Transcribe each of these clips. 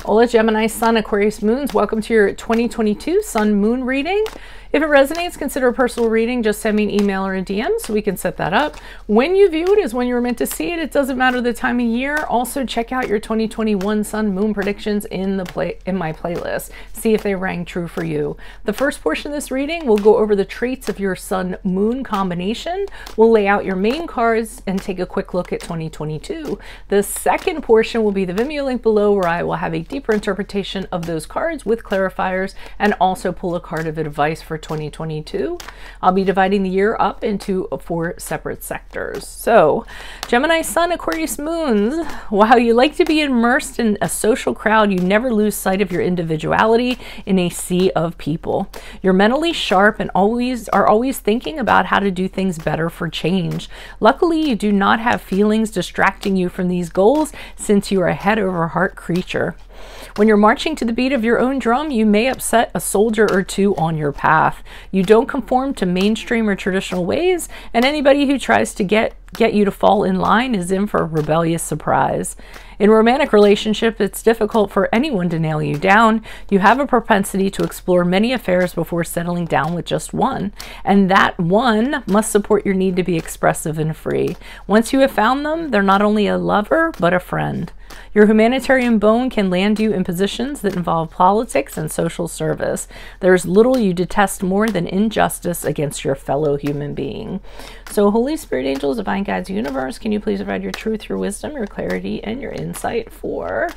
Hola Gemini, Sun, Aquarius, Moons. Welcome to your 2022 Sun Moon reading. If it resonates, consider a personal reading. Just send me an email or a DM so we can set that up. When you view it is when you were meant to see it. It doesn't matter the time of year. Also, check out your 2021 Sun Moon predictions in my playlist. See if they rang true for you. The first portion of this reading will go over the traits of your Sun Moon combination. We'll lay out your main cards and take a quick look at 2022. The second portion will be the Vimeo link below, where I will have a deeper interpretation of those cards with clarifiers and also pull a card of advice for 2022. I'll be dividing the year up into 4 separate sectors. So, Gemini, Sun, Aquarius, Moons. While you like to be immersed in a social crowd, you never lose sight of your individuality in a sea of people. You're mentally sharp and are always thinking about how to do things better for change. Luckily, you do not have feelings distracting you from these goals, since you are a head over heart creature. When you're marching to the beat of your own drum, you may upset a soldier or two on your path. You don't conform to mainstream or traditional ways, and anybody who tries to get you to fall in line is in for a rebellious surprise. In a romantic relationship, it's difficult for anyone to nail you down. You have a propensity to explore many affairs before settling down with just one, and that one must support your need to be expressive and free. Once you have found them, they're not only a lover, but a friend. Your humanitarian bone can land you in positions that involve politics and social service. There's little you detest more than injustice against your fellow human being. So, Holy Spirit, angels, divine guides, universe, can you please provide your truth, your wisdom, your clarity, and your insight for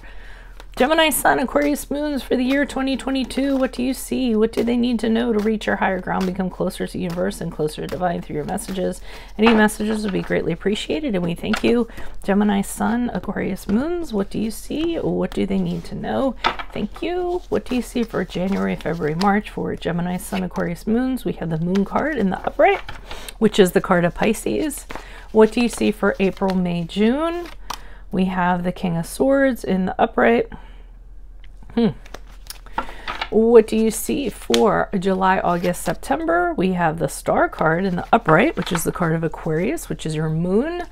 Gemini, Sun, Aquarius, Moons for the year 2022. What do you see? What do they need to know to reach your higher ground, become closer to the universe and closer to divine through your messages? Any messages would be greatly appreciated, and we thank you. Gemini, Sun, Aquarius, Moons. What do you see? What do they need to know? Thank you. What do you see for January, February, March for Gemini, Sun, Aquarius, Moons? We have the Moon card in the upright, which is the card of Pisces. What do you see for April, May, June? We have the King of Swords in the upright. What do you see for July, August, September? We have the Star card in the upright, which is the card of Aquarius, which is your moon.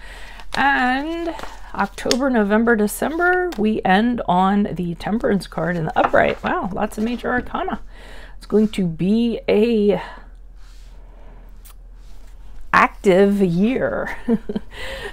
And October, November, December, we end on the Temperance card in the upright. Wow, lots of major arcana. It's going to be a active year.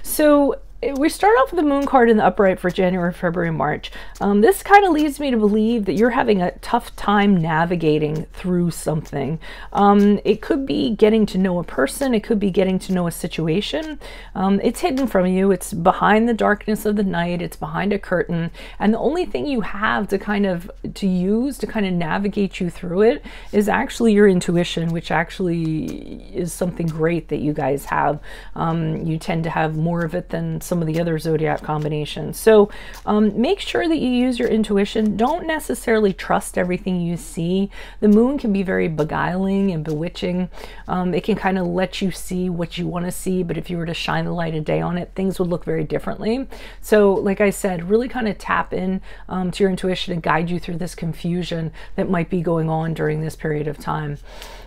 So we start off with the Moon card in the upright for January, February, March. This kind of leads me to believe that you're having a tough time navigating through something. It could be getting to know a person. It could be getting to know a situation. It's hidden from you. It's behind the darkness of the night. It's behind a curtain. And the only thing you have to use to kind of navigate you through it is actually your intuition, which actually is something great that you guys have. You tend to have more of it than some of the other zodiac combinations. So make sure that you use your intuition. Don't necessarily trust everything you see. The moon can be very beguiling and bewitching. It can kind of let you see what you want to see, but if you were to shine the light of day on it, things would look very differently. So like I said, really kind of tap in to your intuition and guide you through this confusion that might be going on during this period of time.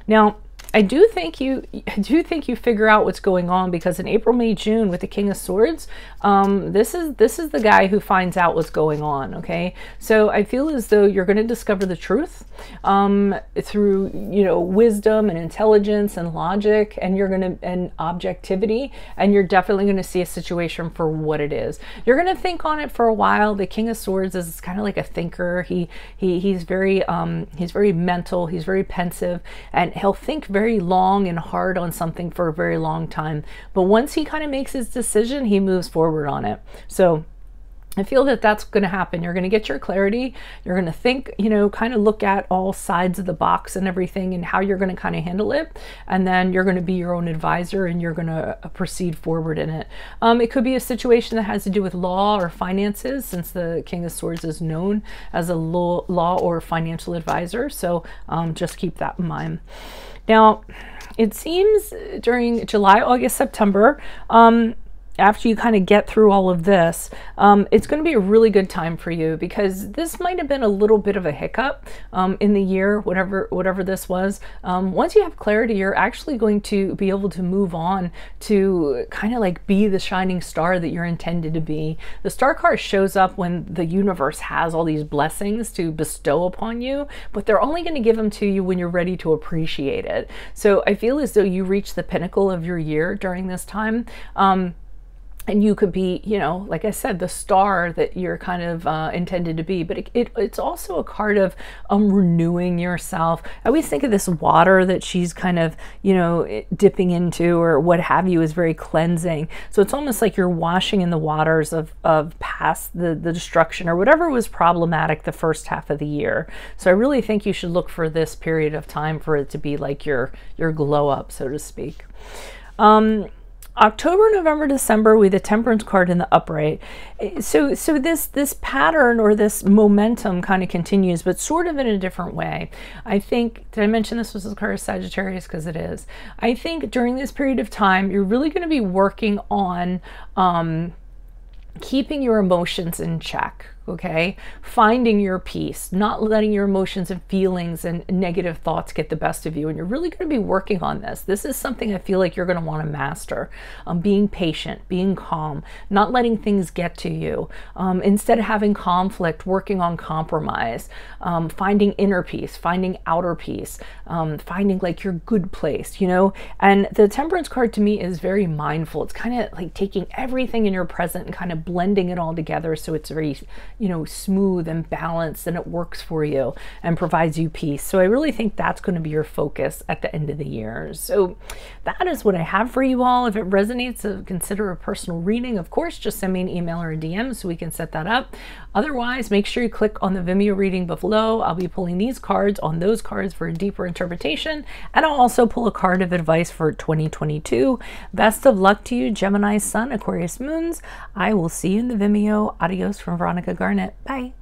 Now, I do think you figure out what's going on, because in April, May, June with the King of Swords, this is the guy who finds out what's going on. Okay, so I feel as though you're going to discover the truth through wisdom and intelligence and logic, and and objectivity, and you're definitely going to see a situation for what it is. You're going to think on it for a while. The King of Swords is kind of like a thinker. He's very mental. He's very pensive, and he'll think very long and hard on something for a very long time. But once he kind of makes his decision, he moves forward on it. So I feel that that's going to happen. You're going to get your clarity. You're going to think, kind of look at all sides of the box and everything and how you're going to kind of handle it. And then you're going to be your own advisor and you're going to proceed forward in it. It could be a situation that has to do with law or finances, since the King of Swords is known as a law or financial advisor. So just keep that in mind. Now, it seems during July, August, September, after you kind of get through all of this, it's going to be a really good time for you, because this might have been a little bit of a hiccup in the year, whatever this was. Once you have clarity, you're actually going to be able to move on to kind of like be the shining star that you're intended to be. The star card shows up when the universe has all these blessings to bestow upon you, but they're only going to give them to you when you're ready to appreciate it. So I feel as though you reach the pinnacle of your year during this time. And you could be, you know, like I said, the star that you're kind of intended to be. But it's also a card of renewing yourself. I always think of this water that she's kind of, you know, dipping into or what have you is very cleansing. So it's almost like you're washing in the waters of past the destruction or whatever was problematic the first half of the year. So I really think you should look for this period of time for it to be like your glow up, so to speak. October, November, December with the Temperance card in the upright. So this pattern or this momentum kind of continues, but sort of in a different way. I think, did I mention this was the card of Sagittarius? Because it is. I think during this period of time, you're really going to be working on keeping your emotions in check. Okay, finding your peace, not letting your emotions and feelings and negative thoughts get the best of you. And you're really going to be working on this. This is something I feel like you're going to want to master. Being patient, being calm, not letting things get to you. Instead of having conflict, working on compromise, finding inner peace, finding outer peace, finding like your good place, you know. And the Temperance card to me is very mindful. It's kind of like taking everything in your present and kind of blending it all together so it's very, you know, smooth and balanced, and it works for you and provides you peace. So I really think that's going to be your focus at the end of the year. So that is what I have for you all. If it resonates, consider a personal reading. Of course, just send me an email or a DM so we can set that up. Otherwise, make sure you click on the Vimeo reading below. I'll be pulling these cards on those cards for a deeper interpretation, and I'll also pull a card of advice for 2022. Best of luck to you, Gemini Sun, Aquarius Moons. I will see you in the Vimeo. Adios from Veronica Garnett. Bye.